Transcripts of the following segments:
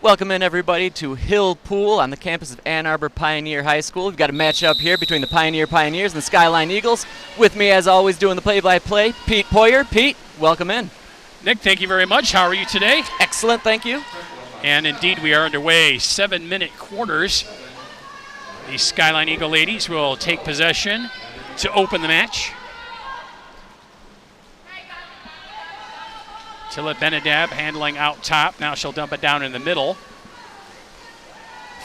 Welcome in, everybody, to Hill Pool on the campus of Ann Arbor Pioneer High School. We've got a matchup here between the Pioneers and the Skyline Eagles. With me, as always, doing the play-by-play, Pete Poyer. Pete, welcome in. Nick, thank you very much. How are you today? Excellent, thank you. And indeed, we are underway. 7-minute quarters. The Skyline Eagle ladies will take possession to open the match. Tilla Benedab handling out top. Now she'll dump it down in the middle.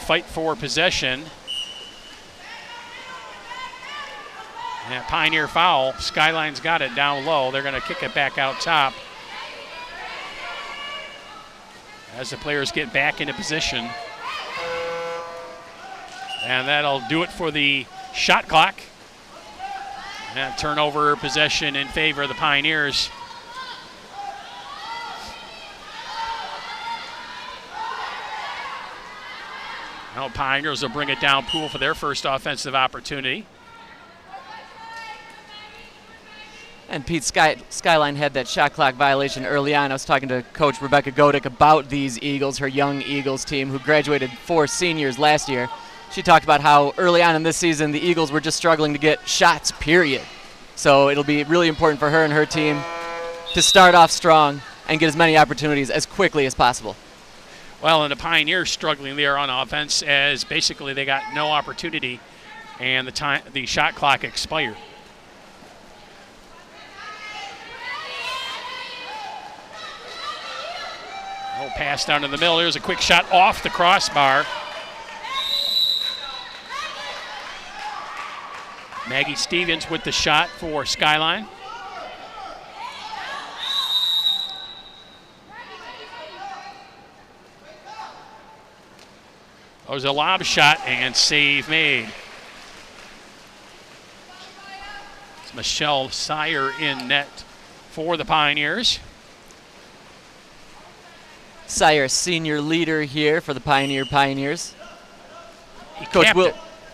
Fight for possession. And Pioneer foul. Skyline's got it down low. They're going to kick it back out top. As the players get back into position. And that'll do it for the shot clock. And turnover possession in favor of the Pioneers. Now Pioneers will bring it down pool for their first offensive opportunity. And Pete, Skyline had that shot clock violation early on. I was talking to Coach Rebecca Godick about these Eagles, her young Eagles team, who graduated 4 seniors last year. She talked about how early on in this season the Eagles were just struggling to get shots, period. So it'll be really important for her and her team to start off strong and get as many opportunities as quickly as possible. Well, and the Pioneers struggling there on offense as basically they got no opportunity and the shot clock expired. Oh, pass down in the middle. There's a quick shot off the crossbar. Maggie Stevens with the shot for Skyline. It was a lob shot and save made. It's Michelle Sire in net for the Pioneers. Sire, senior leader here for the Pioneers.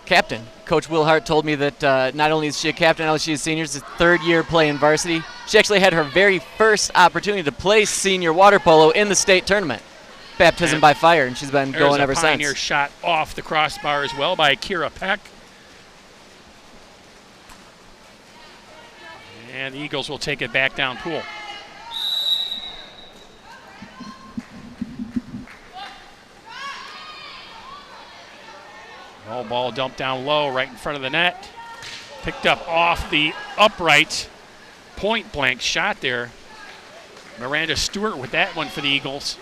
Captain. Coach Will Hart told me that not only is she a captain, now she's a senior. It's her 3rd year playing varsity. She actually had her very first opportunity to play senior water polo in the state tournament. Baptism by fire, and she's been going ever since. There's a Pioneer shot off the crossbar as well by Kira Peck. And the Eagles will take it back down pool. Oh, ball dumped down low right in front of the net. Picked up off the upright. Point blank shot there. Miranda Stewart with that one for the Eagles.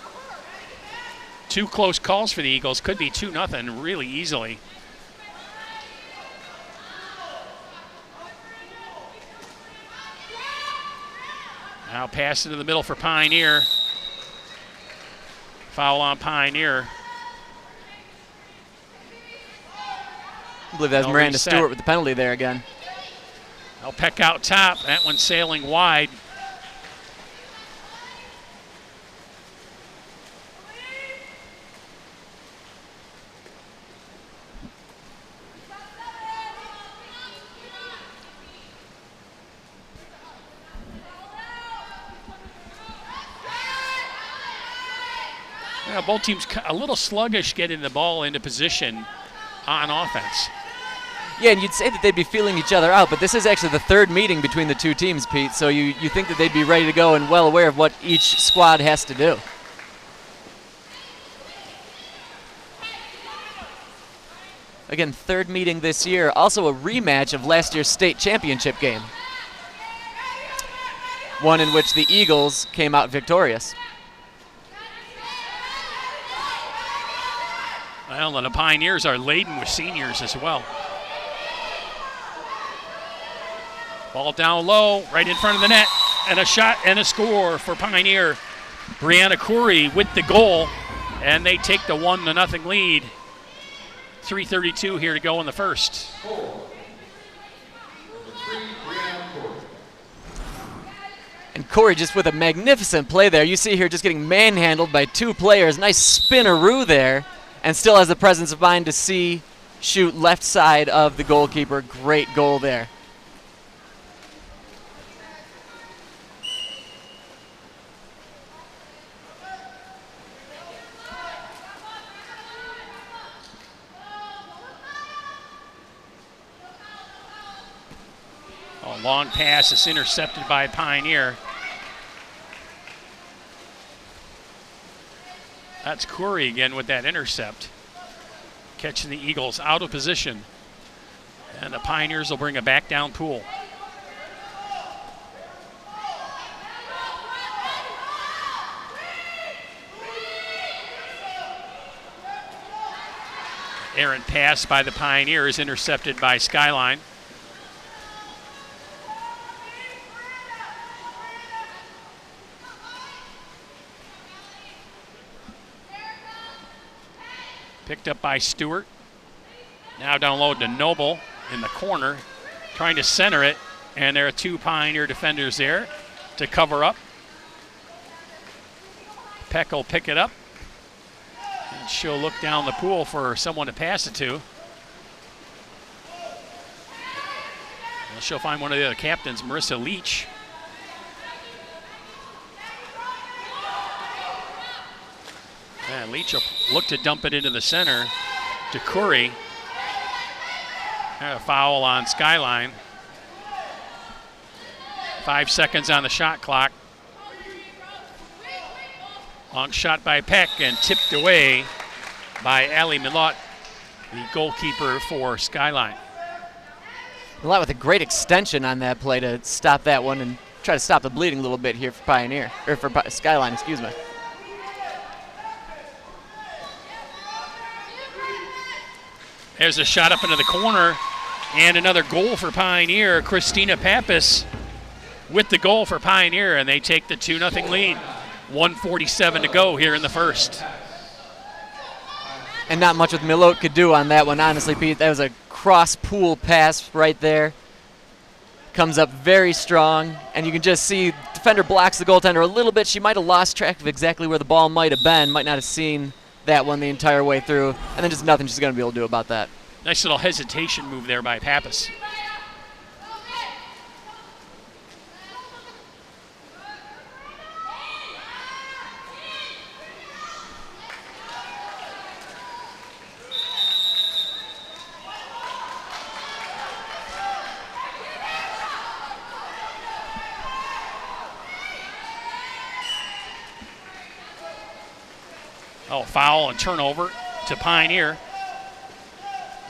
2 close calls for the Eagles. Could be 2-0 really easily. Now pass into the middle for Pioneer. Foul on Pioneer. I believe that's Miranda Stewart with the penalty there again. Now Peck out top. That one sailing wide. Yeah, both teams a little sluggish getting the ball into position on offense. Yeah, and you'd say that they'd be feeling each other out, but this is actually the 3rd meeting between the 2 teams, Pete, so you think that they'd be ready to go and well aware of what each squad has to do. Again, 3rd meeting this year, also a rematch of last year's state championship game. One in which the Eagles came out victorious. Well, and the Pioneers are laden with seniors as well. Ball down low, right in front of the net, and a shot and a score for Pioneer. Brianna Corey with the goal, and they take the 1-0 lead. 3:32 here to go in the first. And Corey just with a magnificent play there. You see here just getting manhandled by 2 players. Nice spinaroo there, and still has the presence of mind to shoot left side of the goalkeeper. Great goal there. Long pass is intercepted by Pioneer. That's Curry again with that intercept. Catching the Eagles out of position. And the Pioneers will bring a back down pool. Errant pass by the Pioneers, intercepted by Skyline. Picked up by Stewart. Now down low to Noble in the corner, trying to center it, and there are two Pioneer defenders there to cover up. Peck will pick it up, and she'll look down the pool for someone to pass it to. And she'll find one of the other captains, Marissa Leach. And Leach will look to dump it into the center to Curry. A foul on Skyline. 5 seconds on the shot clock. Long shot by Peck and tipped away by Ali Milot, the goalkeeper for Skyline. Milot with a great extension on that play to stop that one and try to stop the bleeding a little bit here for Pioneer, or for Skyline, excuse me. There's a shot up into the corner, and another goal for Pioneer. Christina Pappas with the goal for Pioneer, and they take the 2-0 lead. 1:47 to go here in the first. And not much with Milot could do on that one, honestly, Pete. That was a cross-pool pass right there. Comes up very strong, and you can just see defender blocks the goaltender a little bit. She might have lost track of exactly where the ball might have been, might not have seen that one the entire way through, and then just nothing she's going to be able to do about that. Nice little hesitation move there by Pappas. Oh, foul and turnover to Pioneer.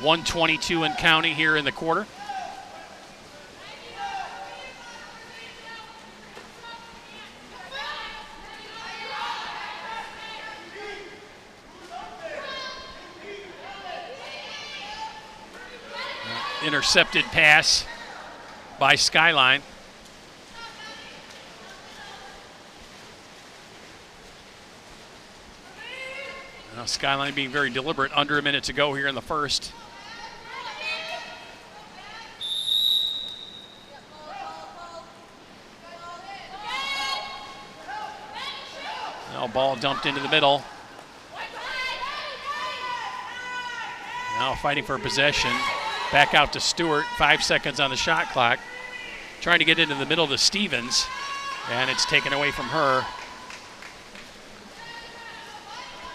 1:22 and counting here in the quarter. Intercepted pass by Skyline. Now Skyline being very deliberate, under a minute to go here in the first. Now ball dumped into the middle. Now fighting for possession. Back out to Stewart, 5 seconds on the shot clock. Trying to get into the middle to Stevens, and it's taken away from her.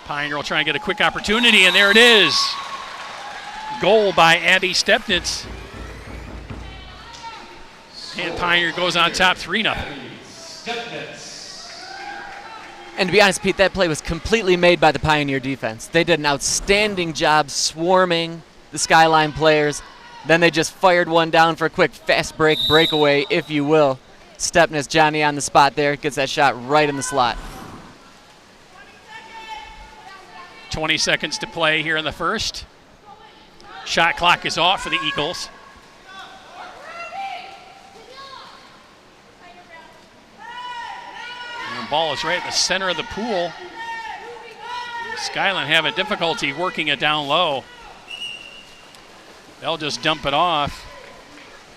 Pioneer will try and get a quick opportunity, and there it is. Goal by Abby Stepnitz. And Pioneer goes on top 3-0. And to be honest, Pete, that play was completely made by the Pioneer defense. They did an outstanding job swarming the Skyline players. Then they just fired one down for a quick fast breakaway, if you will. Stepness, Johnny on the spot there, gets that shot right in the slot. 20 seconds to play here in the first. Shot clock is off for the Eagles. And the ball is right at the center of the pool. Skyline having difficulty working it down low. They'll just dump it off.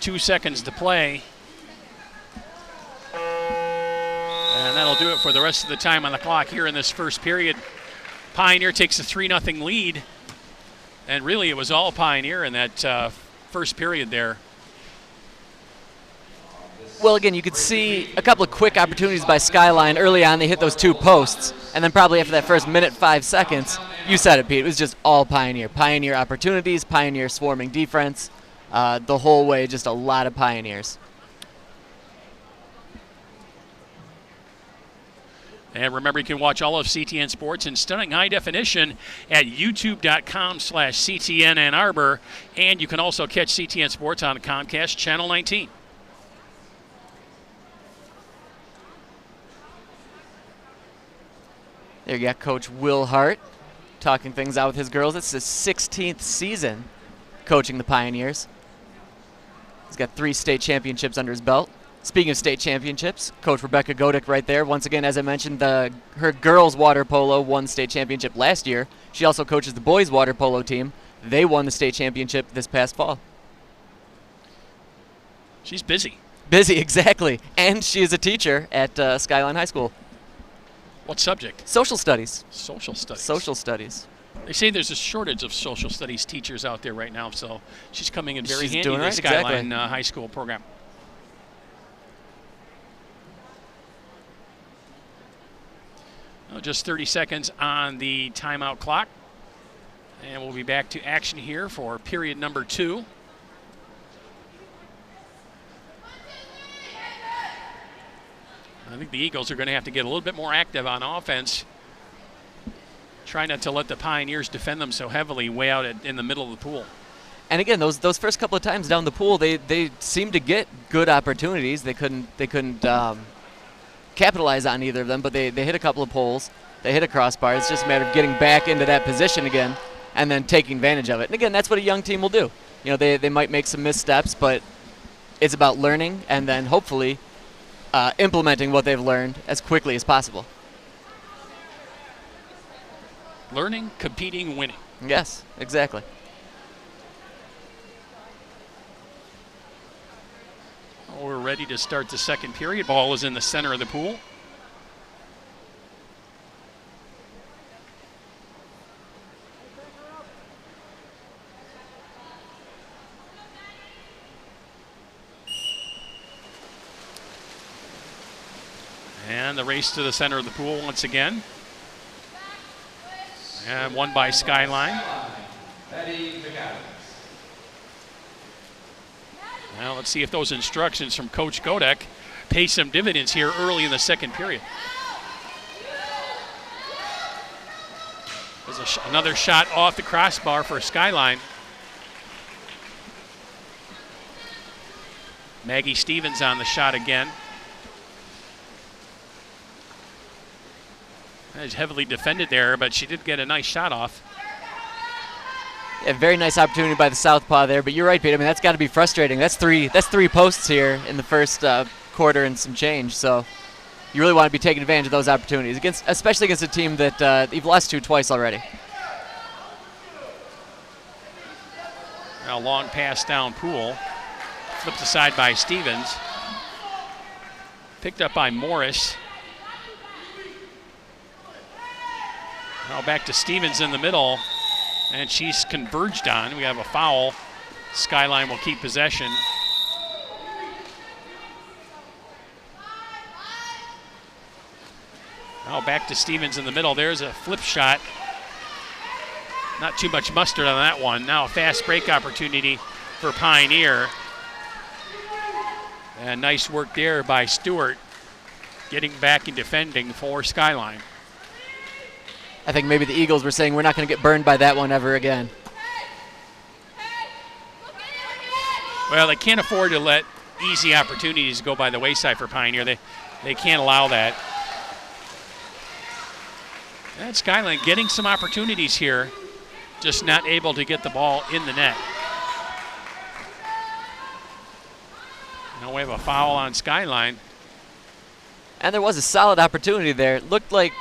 2 seconds to play. And that'll do it for the rest of the time on the clock here in this first period. Pioneer takes a 3-0 lead. And really it was all Pioneer in that first period there. Well, again, you could see a couple of quick opportunities by Skyline. Early on, they hit those 2 posts. And then probably after that first minute, 5 seconds, you said it, Pete, it was just all Pioneer. Pioneer opportunities, Pioneer swarming defense. The whole way, just a lot of Pioneers. And remember, you can watch all of CTN Sports in stunning high definition at youtube.com/CTN Ann Arbor. And you can also catch CTN Sports on Comcast Channel 19. There you got Coach Will Hart talking things out with his girls. It's his 16th season coaching the Pioneers. He's got 3 state championships under his belt. Speaking of state championships, Coach Rebecca Godick right there. Once again, as I mentioned, her girls water polo won the state championship last year. She also coaches the boys water polo team. They won the state championship this past fall. She's busy. Busy, exactly. And she is a teacher at Skyline High School. What subject? Social studies. Social studies. Social studies. They say there's a shortage of social studies teachers out there right now, so she's coming in very She's handy doing in the right, Skyline exactly. High School program. Just 30 seconds on the timeout clock. And we'll be back to action here for period number 2. I think the Eagles are going to have to get a little bit more active on offense. Try not to let the Pioneers defend them so heavily way out in the middle of the pool. And again, those first couple of times down the pool, they seemed to get good opportunities. They couldn't capitalize on either of them, but they hit a couple of poles. They hit a crossbar. It's just a matter of getting back into that position again and then taking advantage of it. And again, that's what a young team will do. You know, they might make some missteps, but it's about learning and then hopefully implementing what they've learned as quickly as possible. Learning, competing, winning. Yes, exactly. We're ready to start the second period. Ball is in the center of the pool. And the race to the center of the pool once again. And won by Skyline. Now let's see if those instructions from Coach Godick pay some dividends here early in the second period. There's another shot off the crossbar for Skyline. Maggie Stevens on the shot again. It's heavily defended there, but she did get a nice shot off. Yeah, very nice opportunity by the southpaw there, but you're right, Pete. I mean, that's got to be frustrating. That's three posts here in the first quarter and some change. So you really want to be taking advantage of those opportunities, especially against a team that you've lost to twice already. Now long pass down pool. Flipped aside by Stevens. Picked up by Morris. Now back to Stevens in the middle, and she's converged on. We have a foul. Skyline will keep possession. Now back to Stevens in the middle. There's a flip shot. Not too much mustard on that one. Now a fast break opportunity for Pioneer. And nice work there by Stewart, getting back and defending for Skyline. I think maybe the Eagles were saying we're not going to get burned by that one ever again. Well, they can't afford to let easy opportunities go by the wayside for Pioneer. They can't allow that. And Skyline getting some opportunities here, just not able to get the ball in the net. Now we have a foul on Skyline. And there was a solid opportunity there. It looked like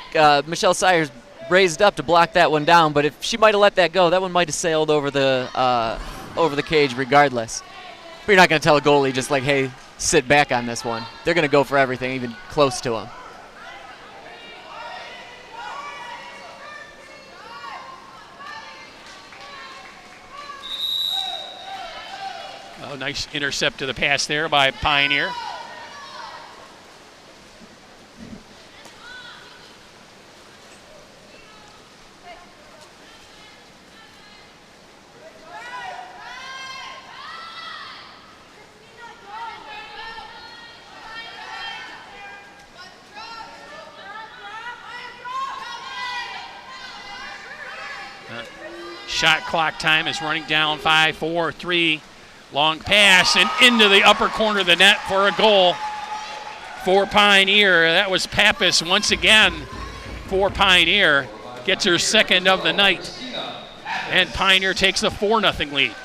Michelle Sayers raised up to block that one down, but if she might have let that go, that one might have sailed over the cage regardless. But you're not going to tell a goalie just like, hey, sit back on this one. They're going to go for everything, even close to him. Oh, nice intercept to the pass there by Pioneer. Shot clock time is running down. 5, 4, 3. Long pass and into the upper corner of the net for a goal for Pioneer. That was Pappas once again for Pioneer. Gets her second of the night. And Pioneer takes a 4-0 lead.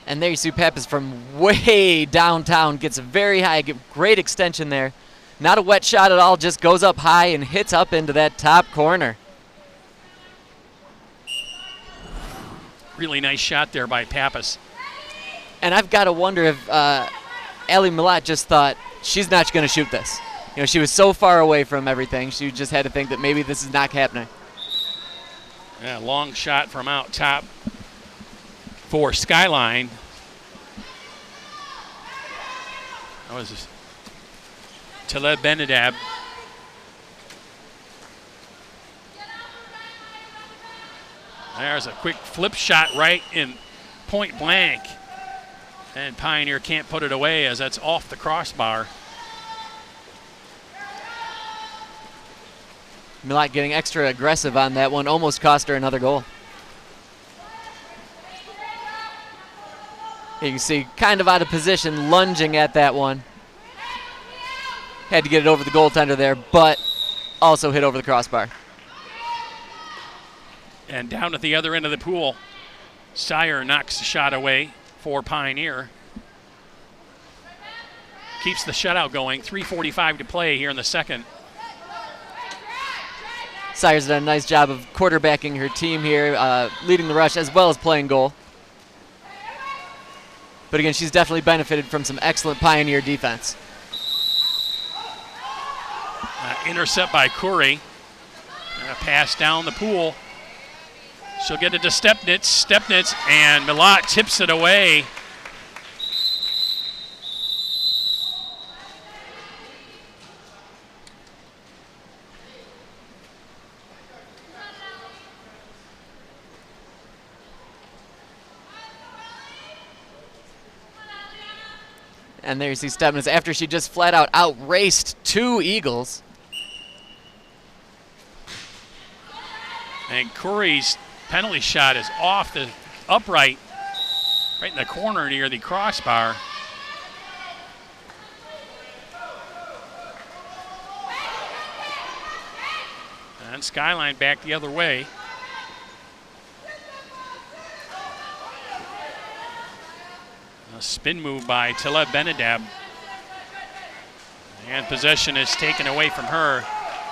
And there you see Pappas from way downtown. Gets a very high, great extension there. Not a wet shot at all, just goes up high and hits up into that top corner. Really nice shot there by Pappas. And I've got to wonder if Allie Milat just thought, she's not going to shoot this. You know, she was so far away from everything, she just had to think that maybe this is not happening. Yeah, long shot from out top for Skyline. That was Taleb Benadab. There's a quick flip shot right in point blank. And Pioneer can't put it away as that's off the crossbar. Milat getting extra aggressive on that one, almost cost her another goal. You can see kind of out of position, lunging at that one. Had to get it over the goaltender there, but also hit over the crossbar. And down at the other end of the pool, Sire knocks the shot away for Pioneer. Keeps the shutout going. 3:45 to play here in the second. Sire's done a nice job of quarterbacking her team here, leading the rush as well as playing goal. But again, she's definitely benefited from some excellent Pioneer defense. Intercept by Curry. And a pass down the pool. She'll get it to Stepnitz, and Milat tips it away. And there you see Stepnitz after she just flat out outraced two Eagles. And Curry's penalty shot is off the upright, right in the corner near the crossbar. And Skyline back the other way. A spin move by Taleb Benadab. And possession is taken away from her.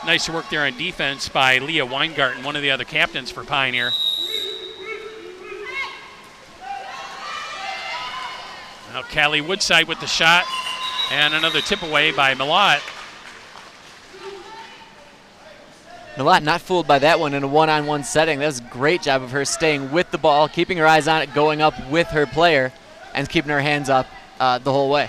Nice work there on defense by Leah Weingarten, one of the other captains for Pioneer. Now Callie Woodside with the shot, and another tip away by Milat. Milat not fooled by that one in a one-on-one setting. That was a great job of her staying with the ball, keeping her eyes on it, going up with her player, and keeping her hands up the whole way.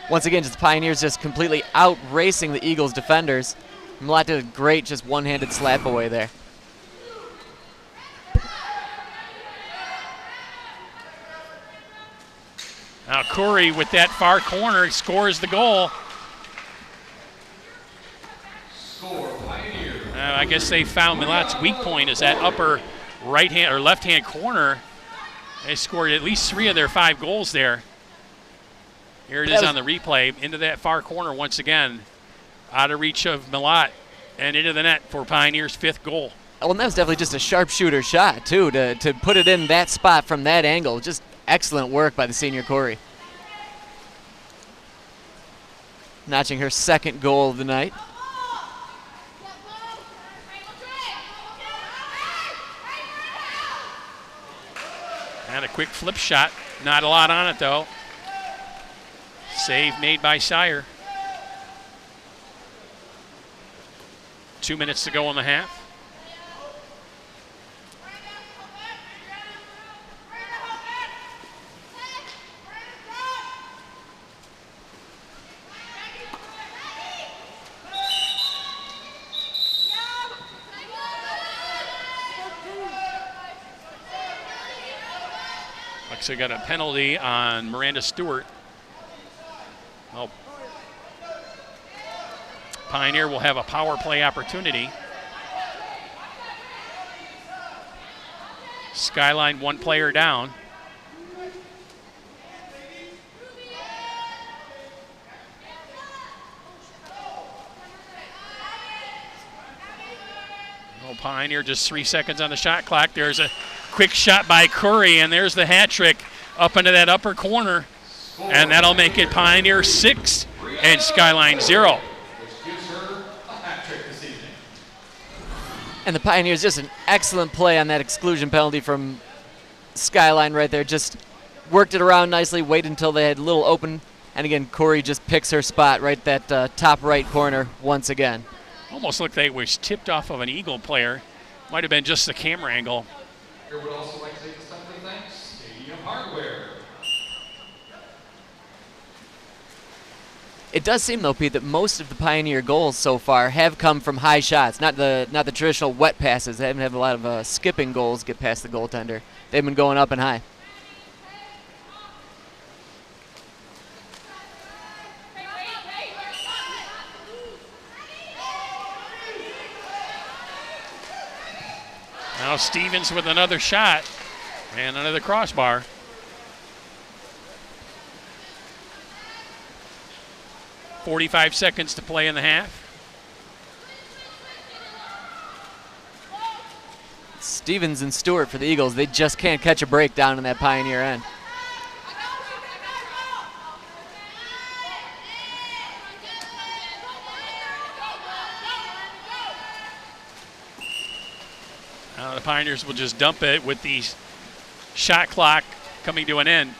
Once again, just the Pioneers just completely out-racing the Eagles defenders. Milat did a great just one-handed slap away there. Now Curry with that far corner scores the goal. I guess they found Milat's weak point is that upper right-hand or left-hand corner. They scored at least 3 of their 5 goals there. Here it is on the replay, into that far corner once again. Out of reach of Milat and into the net for Pioneer's 5th goal. Well, and that was definitely just a sharpshooter shot, too, to put it in that spot from that angle. Just excellent work by the senior Corey. Notching her 2nd goal of the night. And a quick flip shot. Not a lot on it, though. Save made by Sire. 2 minutes to go in the half. Looks like got a penalty on Miranda Stewart. Well, Pioneer will have a power play opportunity. Skyline one player down. Pioneer just 3 seconds on the shot clock. There's a quick shot by Curry, and there's the hat trick up into that upper corner. And that'll make it Pioneer 6 and Skyline 0. And the Pioneers, just an excellent play on that exclusion penalty from Skyline right there. Just worked it around nicely, waited until they had a little open. And again, Corey just picks her spot right that top right corner once again. Almost looked like it was tipped off of an Eagle player. Might have been just the camera angle. Here would also like to take a special thanks, Stadium Hardware. It does seem, though, Pete, that most of the Pioneer goals so far have come from high shots, not the traditional wet passes. They haven't had a lot of skipping goals get past the goaltender. They've been going up and high. Now Stevens with another shot and another crossbar. .45 seconds to play in the half. Stevens and Stewart for the Eagles. They just can't catch a break down in that Pioneer end. The Pioneers will just dump it with the shot clock coming to an end.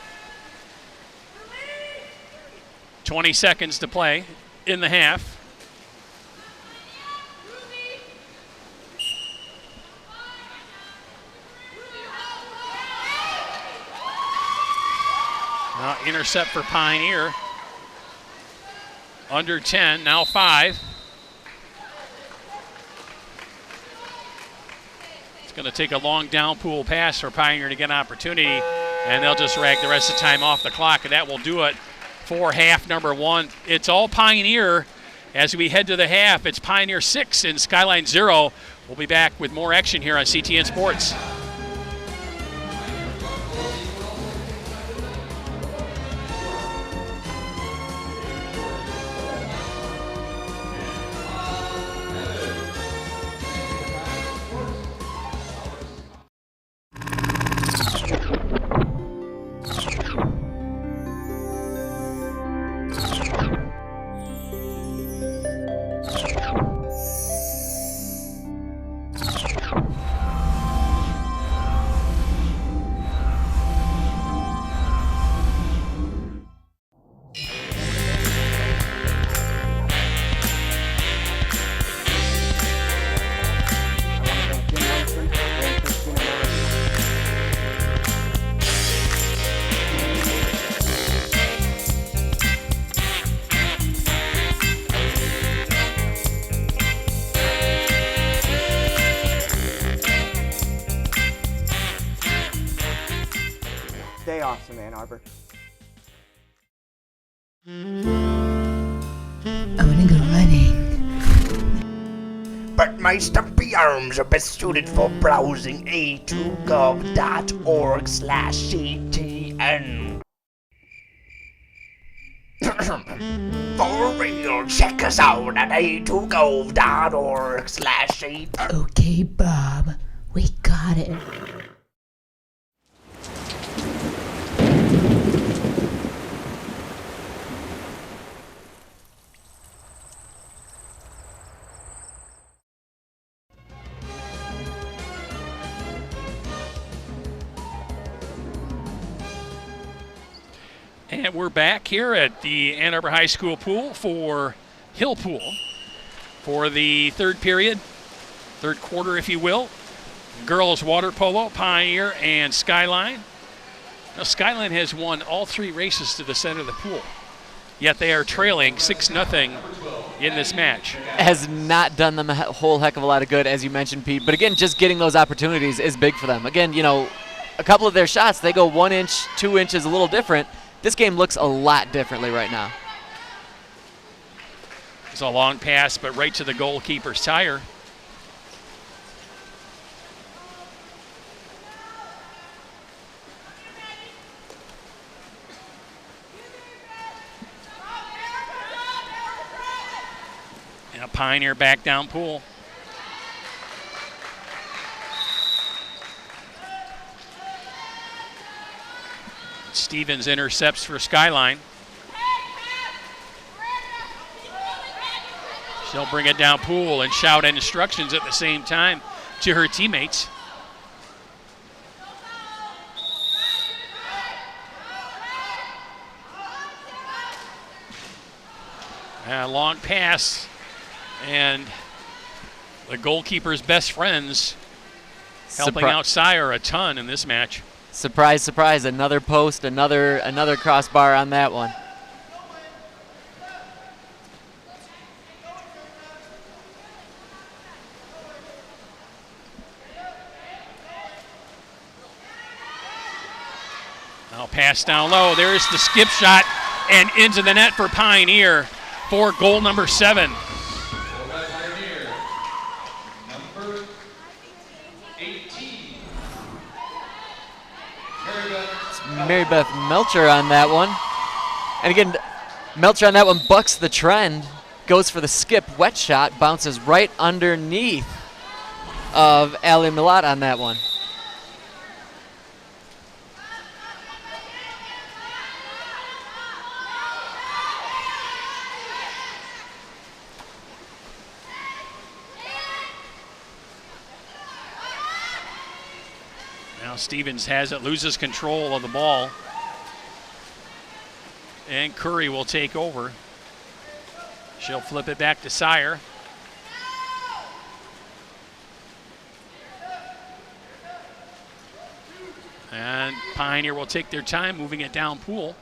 20 seconds to play in the half. Now intercept for Pioneer. Under 10, now 5. Going to take a long down pool pass for Pioneer to get an opportunity, and they'll just rag the rest of the time off the clock, and that will do it for half number 1. It's all Pioneer as we head to the half. It's Pioneer 6 and Skyline 0. We'll be back with more action here on CTN Sports. Stay awesome, Ann Arbor. I wanna go running. But my stumpy arms are best suited for browsing a2gov.org/CTN. For real, check us out at a2gov.org/CTN. Okay, Bob, we got it. And we're back here at the Ann Arbor High School pool for Hill Pool for the third period, third quarter, if you will. Girls water polo, Pioneer and Skyline. Now, Skyline has won all 3 races to the center of the pool, yet they are trailing 6-0 in this match. Has not done them a whole heck of a lot of good, as you mentioned, Pete. But again, just getting those opportunities is big for them. Again, you know, a couple of their shots, they go 1 inch, 2 inches, a little different. This game looks a lot differently right now. It's a long pass, but right to the goalkeeper's tire. And a Pioneer back down pool. Stevens intercepts for Skyline. She'll bring it down pool and shout instructions at the same time to her teammates. A long pass, and the goalkeeper's best friends helping out Sire a ton in this match. Surprise, surprise, another post, another crossbar on that one. Now pass down low. There's the skip shot and into the net for Pioneer for goal number 7. Pioneer, number 18. Mary Beth Melcher on that one. And again, Melcher on that one bucks the trend, goes for the skip wet shot, bounces right underneath of Ali Milat on that one. Now Stevens has it, loses control of the ball. And Curry will take over. She'll flip it back to Sire. And Pioneer will take their time moving it down pool.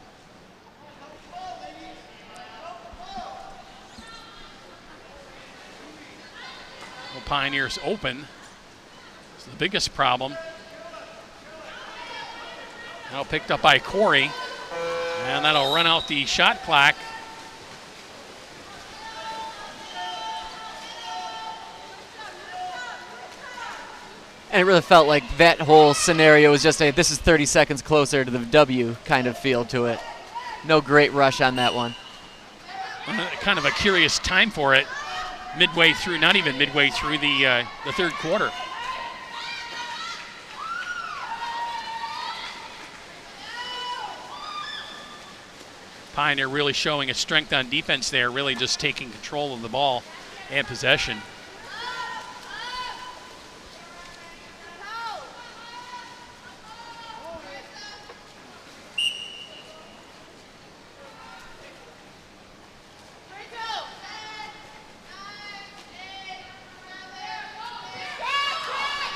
Well, Pioneer's open. It's the biggest problem. Now picked up by Corey. And that'll run out the shot clock. And it really felt like that whole scenario was just this is 30 seconds closer to the W kind of feel to it. No great rush on that one. Kind of a curious time for it. Midway through, not even midway through the third quarter. Pioneer really showing its strength on defense there, really just taking control of the ball and possession.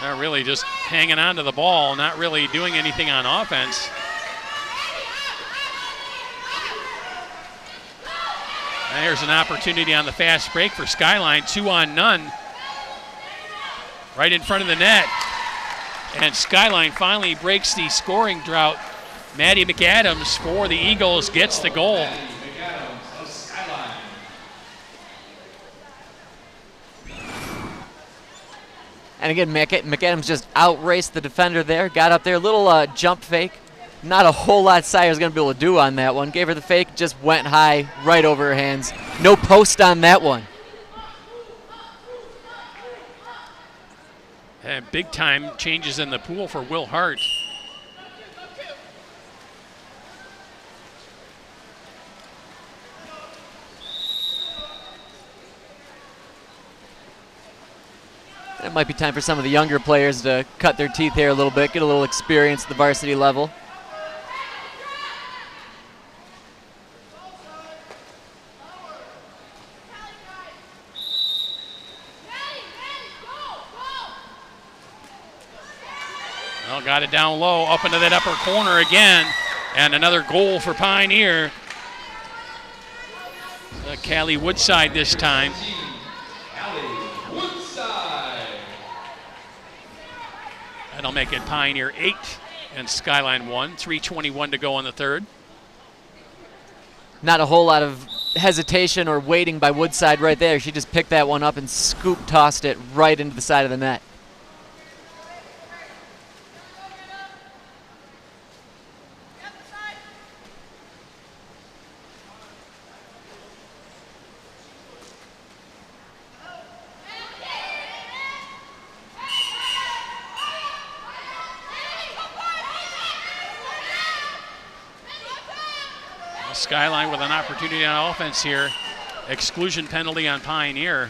They're really just hanging on to the ball, not really doing anything on offense. And there's an opportunity on the fast break for Skyline, 2-on-none. Right in front of the net. And Skyline finally breaks the scoring drought. Maddie McAdams for the Eagles gets the goal. McAdams of Skyline. And again, McAdams just outraced the defender there, got up there, little jump fake. Not a whole lot Sire's going to be able to do on that one. Gave her the fake, just went high, right over her hands. No post on that one. And big time changes in the pool for Will Hart. It might be time for some of the younger players to cut their teeth here a little bit, get a little experience at the varsity level. Well, got it down low, up into that upper corner again, and another goal for Pioneer. Callie Woodside this time. Callie Woodside. That'll make it Pioneer 8 and Skyline 1. 3:21 to go in the third. Not a whole lot of hesitation or waiting by Woodside right there. She just picked that one up and scoop tossed it right into the side of the net. Skyline with an opportunity on offense here. Exclusion penalty on Pioneer.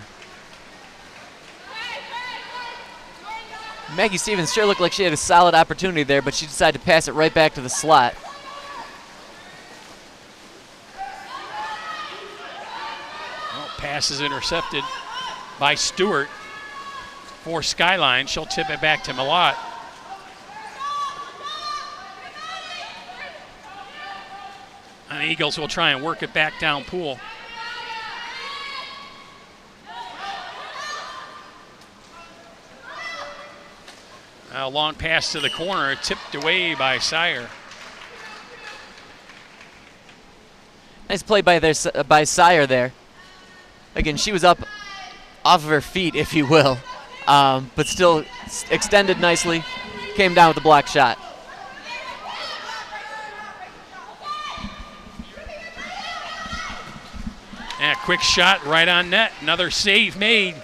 Maggie Stevens sure looked like she had a solid opportunity there, but she decided to pass it right back to the slot. Well, pass is intercepted by Stewart for Skyline. She'll tip it back to Malott. And the Eagles will try and work it back down pool. A long pass to the corner, tipped away by Sire. Nice play by Sire there. Again, she was up off of her feet, if you will, but still extended nicely, came down with the block shot. And a quick shot right on net. Another save made.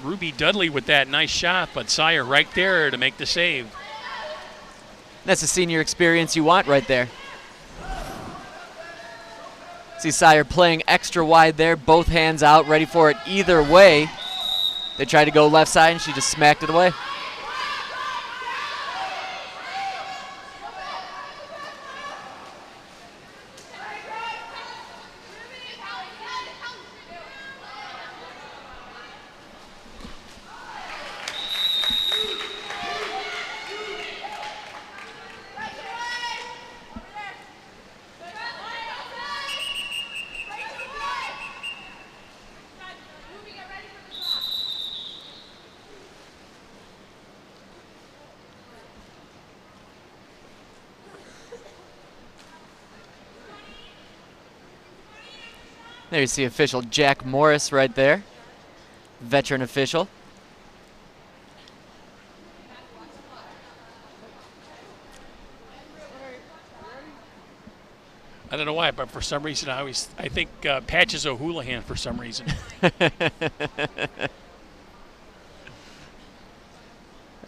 Ruby Dudley with that nice shot, but Sire right there to make the save. That's the senior experience you want right there. See Sire playing extra wide there, both hands out, ready for it either way. They tried to go left side and she just smacked it away. There you see official Jack Morris right there, veteran official. I don't know why, but for some reason I think Patches O'Houlihan for some reason.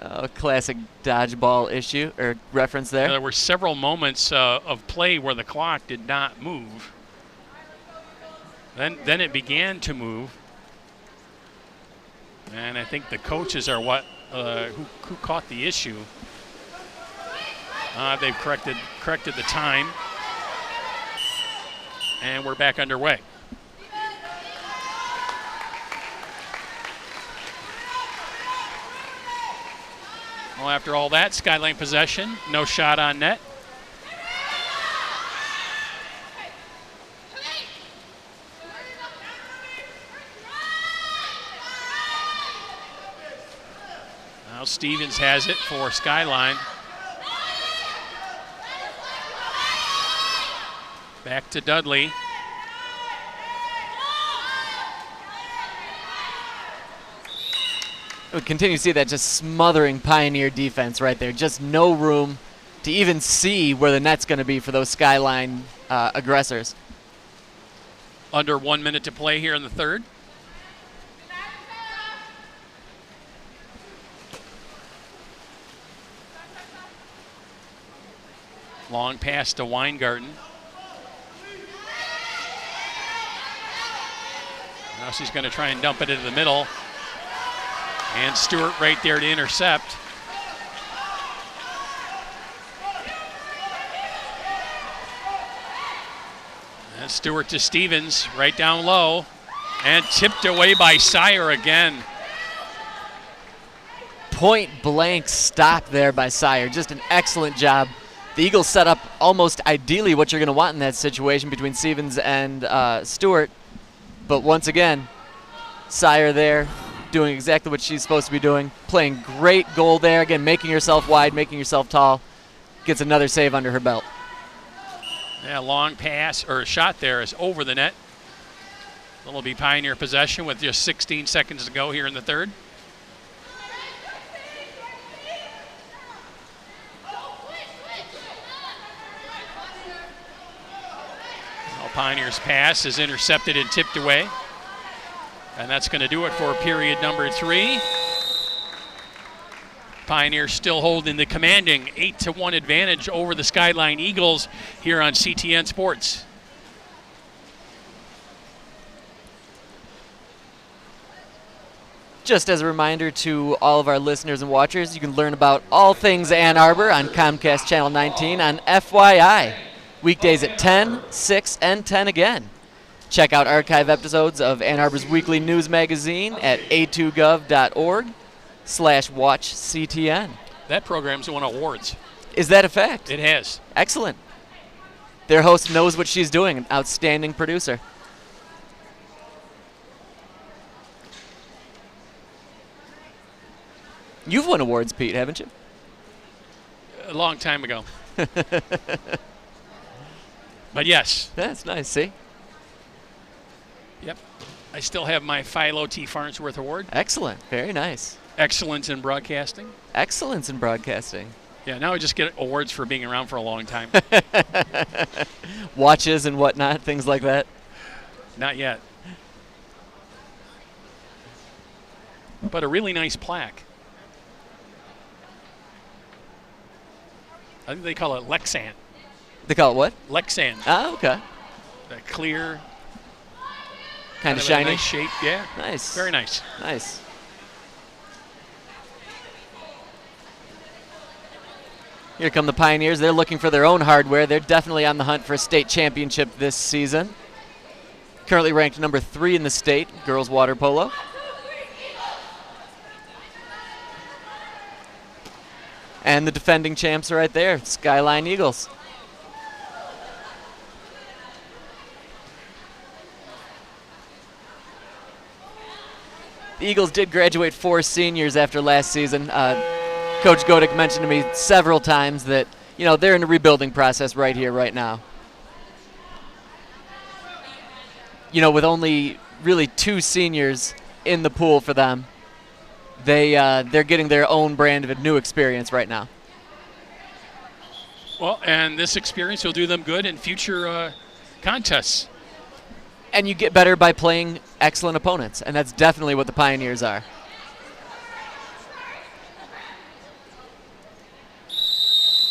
Oh, classic dodgeball issue or reference there. There were several moments of play where the clock did not move. Then it began to move, and I think the coaches are who caught the issue. They've corrected the time, and we're back underway. Well, after all that, Skyline possession, no shot on net. Now Stevens has it for Skyline. Back to Dudley. We continue to see that just smothering Pioneer defense right there. Just no room to even see where the net's going to be for those Skyline aggressors. Under 1 minute to play here in the third. Long pass to Weingarten. Now she's going to try and dump it into the middle. And Stewart right there to intercept. And Stewart to Stevens, right down low. And tipped away by Sire again. Point blank stop there by Sire. Just an excellent job. The Eagles set up almost ideally what you're going to want in that situation between Stevens and Stewart. But once again, Sire there doing exactly what she's supposed to be doing. Playing great goal there. Again, making yourself wide, making yourself tall. Gets another save under her belt. Yeah, long pass or shot there is over the net. It'll be Pioneer possession with just 16 seconds to go here in the third. Pioneer's pass is intercepted and tipped away. And that's going to do it for period number 3. Pioneers still holding the commanding 8-1 advantage over the Skyline Eagles here on CTN Sports. Just as a reminder to all of our listeners and watchers, you can learn about all things Ann Arbor on Comcast Channel 19 on FYI. Weekdays at 10, 6, and 10 again. Check out archive episodes of Ann Arbor's weekly news magazine at a2gov.org/watchctn. That program's won awards. Is that a fact? It has. Excellent. Their host knows what she's doing, an outstanding producer. You've won awards, Pete, haven't you? A long time ago. But yes. That's nice, see? Yep. I still have my Philo T. Farnsworth Award. Excellent. Very nice. Excellence in broadcasting. Excellence in broadcasting. Yeah, now I just get awards for being around for a long time. Watches and whatnot, things like that. Not yet. But a really nice plaque. I think they call it Lexan. They call it what? Lexan. Ah, okay. That clear, Kind of shiny. nice shape. Yeah. Nice. Very nice. Nice. Here come the Pioneers. They're looking for their own hardware. They're definitely on the hunt for a state championship this season. Currently ranked number 3 in the state, girls water polo. And the defending champs are right there, Skyline Eagles. The Eagles did graduate 4 seniors after last season. Coach Godick mentioned to me several times that, you know, they're in a rebuilding process right here, right now. You know, with only really 2 seniors in the pool for them, they're getting their own brand of a new experience right now. Well, and this experience will do them good in future contests. And you get better by playing excellent opponents, and that's definitely what the Pioneers are.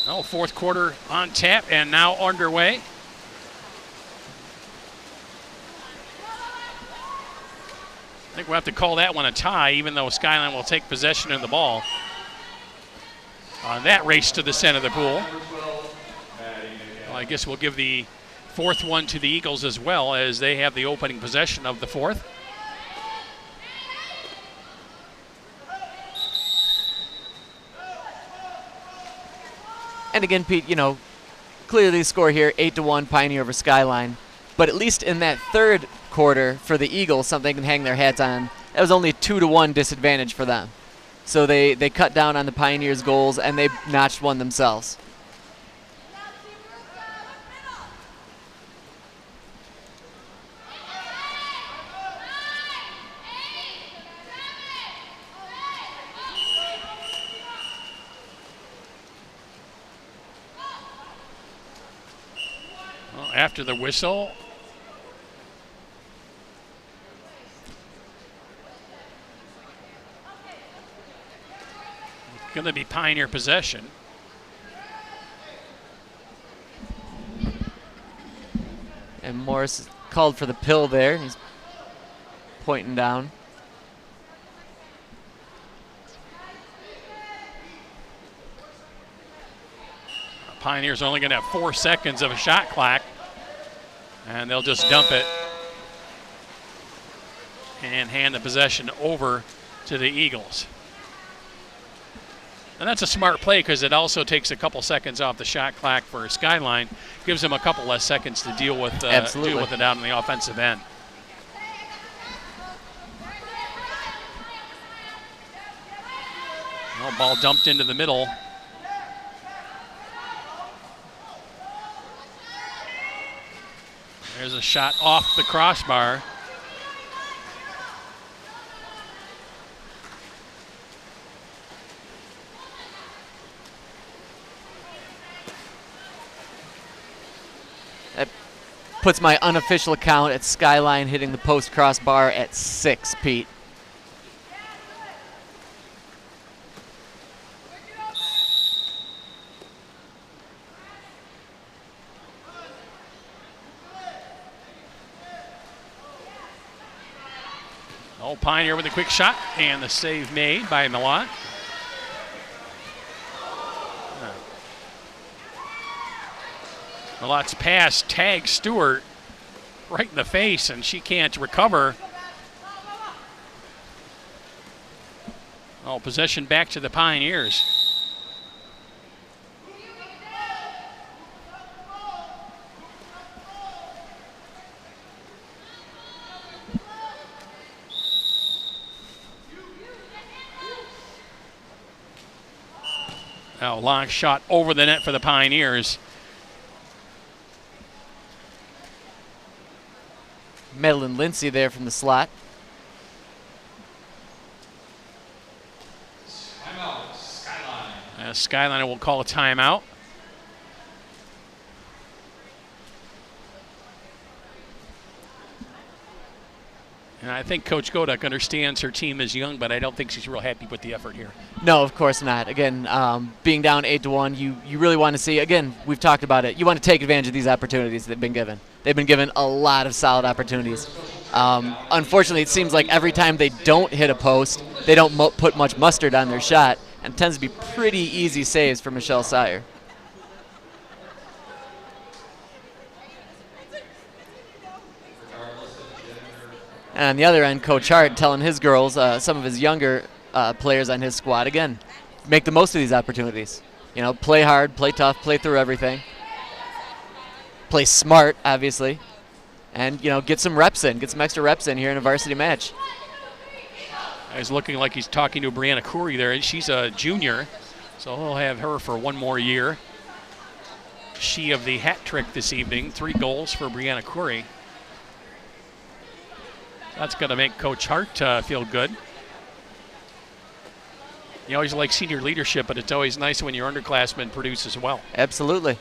Oh, fourth quarter on tap and now underway. I think we'll have to call that one a tie, even though Skyline will take possession of the ball. On that race to the center of the pool. Well, I guess we'll give the fourth one to the Eagles as well, as they have the opening possession of the fourth. And again, Pete, you know, clearly the score here, 8-1 Pioneer over Skyline. But at least in that third quarter for the Eagles, something they can hang their hats on, that was only a 2-1 disadvantage for them. So they cut down on the Pioneers' goals, and they notched one themselves. After the whistle, it's going to be Pioneer possession. And Morris called for the pill there, and he's pointing down. Pioneers are only going to have 4 seconds of a shot clock. And they'll just dump it and hand the possession over to the Eagles. And that's a smart play because it also takes a couple seconds off the shot clock for Skyline. Gives them a couple less seconds to deal with it out on the offensive end. Well, ball dumped into the middle. There's a shot off the crossbar. That puts my unofficial count at Skyline hitting the post crossbar at 6, Pete. Oh, Pioneer with a quick shot, and the save made by Milat. Milat's pass tags Stewart right in the face, and she can't recover. Oh, possession back to the Pioneers. Now, long shot over the net for the Pioneers. Madeline Lindsay there from the slot. Timeout, Skyline. Skyline will call a timeout. And I think Coach Godek understands her team is young, but I don't think she's real happy with the effort here. No, of course not. Again, being down 8-1, you really want to see, again, we've talked about it, you want to take advantage of these opportunities they've been given. They've been given a lot of solid opportunities. Unfortunately, it seems like every time they don't hit a post, they don't put much mustard on their shot, and it tends to be pretty easy saves for Michelle Sire. And on the other end, Coach Hart telling his girls, some of his younger players on his squad, again, make the most of these opportunities. You know, play hard, play tough, play through everything. Play smart, obviously. And, you know, get some reps in, get some extra reps in here in a varsity match. He's looking like he's talking to Brianna Curry there. She's a junior, so he'll have her for one more year. She of the hat trick this evening, 3 goals for Brianna Curry. That's going to make Coach Hart feel good. You always like senior leadership, but it's always nice when your underclassmen produce as well. Absolutely.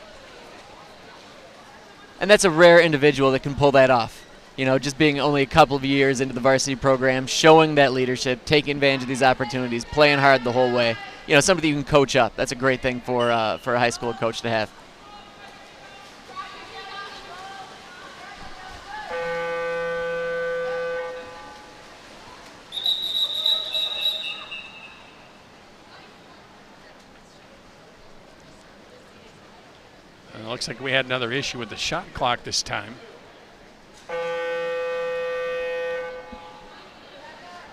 And that's a rare individual that can pull that off. You know, just being only a couple of years into the varsity program, showing that leadership, taking advantage of these opportunities, playing hard the whole way. You know, somebody you can coach up. That's a great thing for a high school coach to have. Looks like we had another issue with the shot clock this time.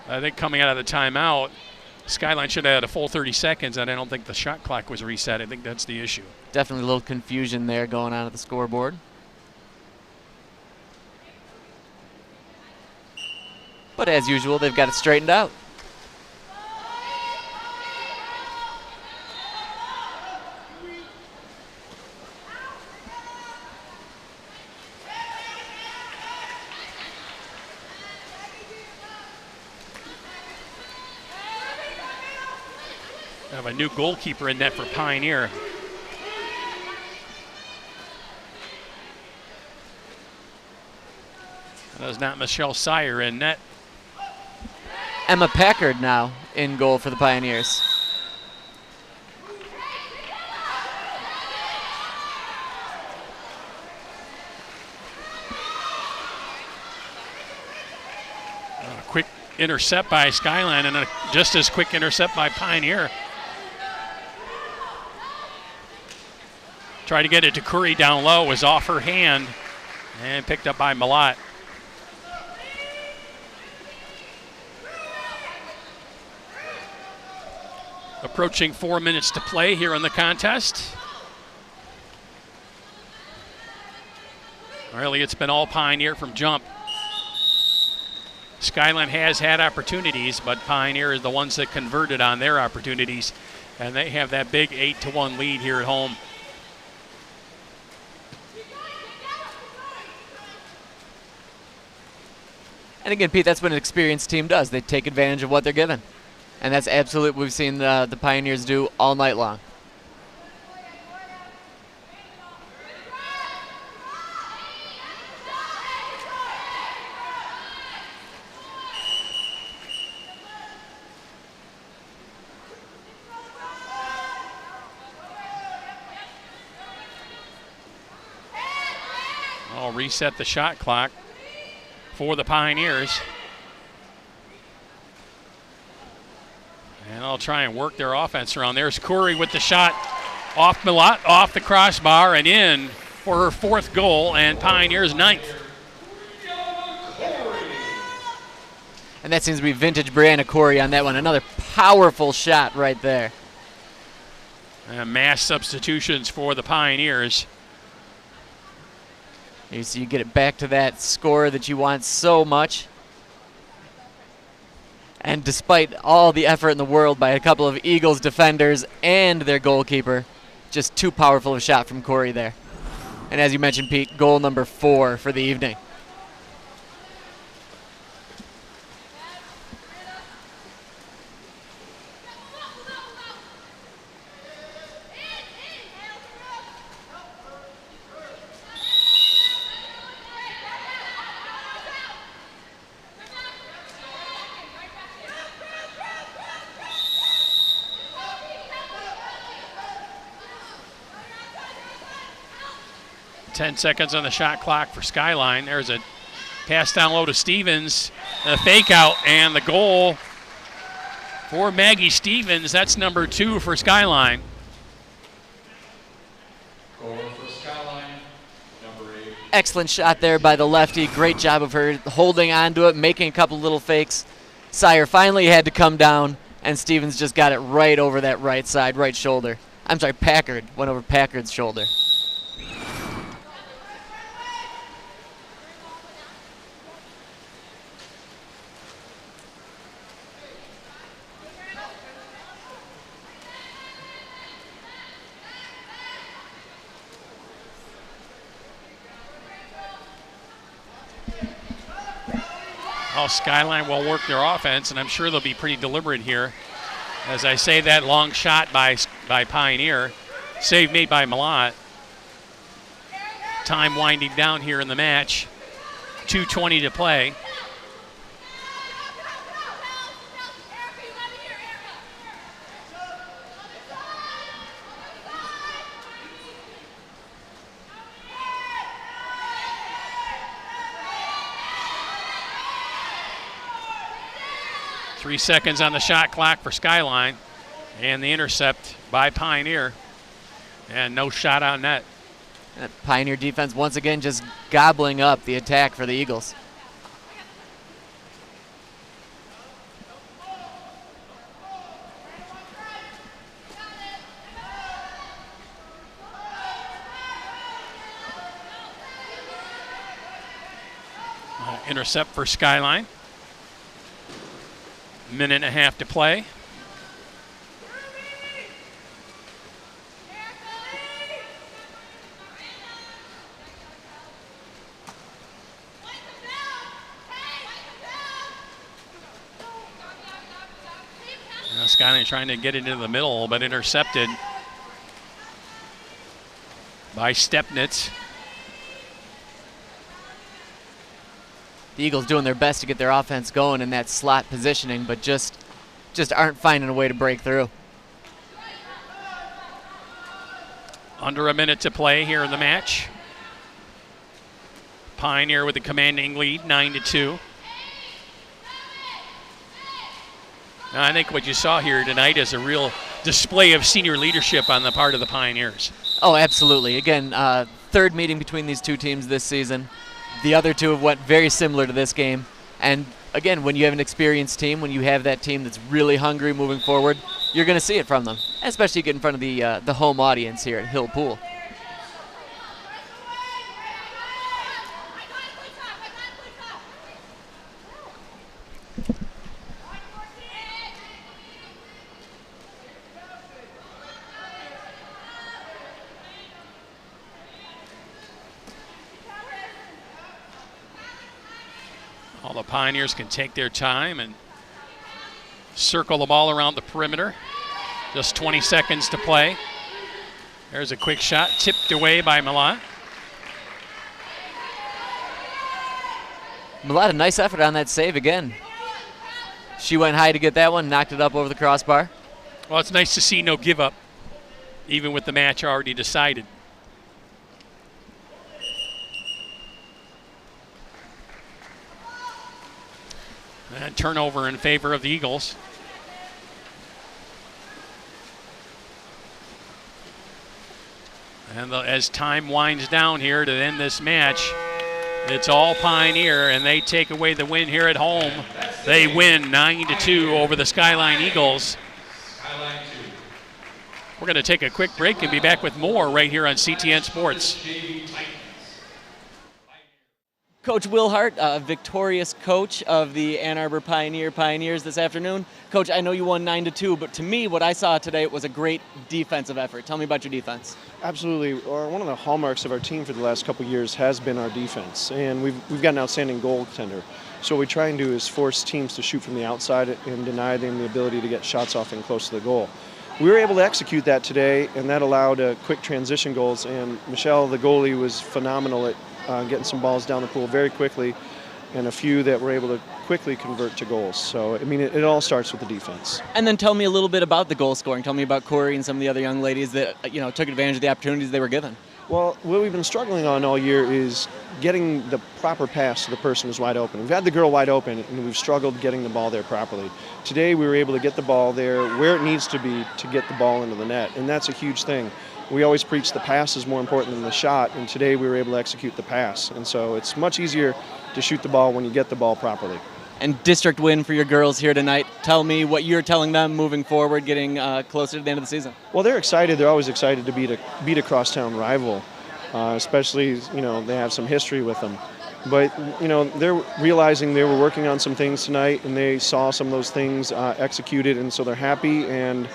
I think coming out of the timeout, Skyline should have had a full 30 seconds, and I don't think the shot clock was reset. I think that's the issue. Definitely a little confusion there going on at the scoreboard. But as usual, they've got it straightened out. Have a new goalkeeper in net for Pioneer. That is not Michelle Sire in net. Emma Packard now in goal for the Pioneers. A quick intercept by Skyline and a just as quick intercept by Pioneer. Tried to get it to Curry down low, was off her hand and picked up by Milat. Approaching 4 minutes to play here in the contest. Really, it's been all Pioneer from jump. Skyline has had opportunities, but Pioneer is the ones that converted on their opportunities, and they have that big 8-1 lead here at home. And again, Pete, that's what an experienced team does. They take advantage of what they're given. And that's absolutely what we've seen the Pioneers do all night long. I'll reset the shot clock for the Pioneers. And I'll try and work their offense around. There's Corey with the shot off Milot, off the crossbar and in for her 4th goal and Pioneers' 9th. And that seems to be vintage Brianna Corey on that one. Another powerful shot right there. Mass substitutions for the Pioneers. You see, you get it back to that score that you want so much. And despite all the effort in the world by a couple of Eagles defenders and their goalkeeper, just too powerful a shot from Corey there. And as you mentioned, Pete, goal number 4 for the evening. Ten seconds on the shot clock for Skyline. There's a pass down low to Stevens, a fake out, and the goal for Maggie Stevens. That's number 2 for Skyline. Goal for Skyline, number 8. Excellent shot there by the lefty. Great job of her holding on to it, making a couple little fakes. Sire finally had to come down, and Stevens just got it right over that right side, right shoulder. I'm sorry, Packard went over Packard's shoulder. Oh, Skyline will work their offense, and I'm sure they'll be pretty deliberate here. As I say, that long shot by Pioneer. Save made by Malott. Time winding down here in the match. 2:20 to play. Three seconds on the shot clock for Skyline, and the intercept by Pioneer, and no shot on net. That Pioneer defense once again just gobbling up the attack for the Eagles. Intercept for Skyline. Minute and a half to play. Now Skyline trying to get it into the middle, but intercepted by Stepnitz. The Eagles doing their best to get their offense going in that slot positioning, but just aren't finding a way to break through. Under a minute to play here in the match. Pioneer with a commanding lead, 9-2. Now, I think what you saw here tonight is a real display of senior leadership on the part of the Pioneers. Oh, absolutely. Again, third meeting between these two teams this season. The other two have went very similar to this game. And again, when you have an experienced team, when you have that team that's really hungry moving forward, you're going to see it from them, especially get in front of the home audience here at Hill Pool. All the Pioneers can take their time and circle the ball around the perimeter. Just 20 seconds to play. There's a quick shot, tipped away by Milat. Milat, a nice effort on that save again. She went high to get that one, knocked it up over the crossbar. Well, it's nice to see no give up, even with the match already decided. And turnover in favor of the Eagles. And as time winds down here to end this match, it's all Pioneer, and they take away the win here at home. They win 9-2 over the Skyline Eagles. We're going to take a quick break and be back with more right here on CTN Sports. Coach Wilhart, a victorious coach of the Ann Arbor Pioneers this afternoon. Coach, I know you won 9-2, but to me, what I saw today was a great defensive effort. Tell me about your defense. Absolutely. One of the hallmarks of our team for the last couple of years has been our defense, and we've got an outstanding goaltender. So what we try and do is force teams to shoot from the outside and deny them the ability to get shots off and close to the goal. We were able to execute that today, and that allowed quick transition goals, and Michelle, the goalie, was phenomenal at getting some balls down the pool very quickly, and a few that were able to quickly convert to goals. So, I mean, it all starts with the defense. And then tell me a little bit about the goal scoring. Tell me about Corey and some of the other young ladies that took advantage of the opportunities they were given. Well, what we've been struggling on all year is getting the proper pass to the person who's wide open. We've had the girl wide open, and we've struggled getting the ball there properly. Today, we were able to get the ball there where it needs to be to get the ball into the net, and that's a huge thing. We always preach the pass is more important than the shot, and today we were able to execute the pass. And so it's much easier to shoot the ball when you get the ball properly. And district win for your girls here tonight. Tell me what you're telling them moving forward, getting closer to the end of the season. Well, they're excited. They're always excited to beat a crosstown rival, especially, they have some history with them. But, they're realizing they were working on some things tonight, and they saw some of those things executed, and so they're happy, and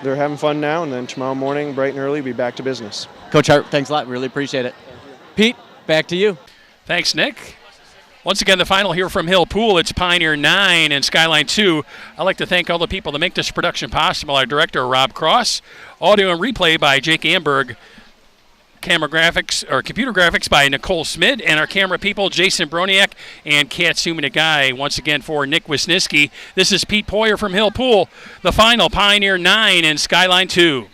they're having fun now, and then tomorrow morning, bright and early, be back to business. Coach Hart, thanks a lot. Really appreciate it. Pete, back to you. Thanks, Nick. Once again, the final here from Hill Pool. It's Pioneer 9 and Skyline 2. I'd like to thank all the people that make this production possible. Our director, Rob Cross. Audio and replay by Jake Amberg. Computer graphics by Nicole Smid, and our camera people, Jason Broniak and Katsumi Nagai. Once again for Nick Wisniewski, this is Pete Poyer from Hill Pool. The final, Pioneer 9 and Skyline 2.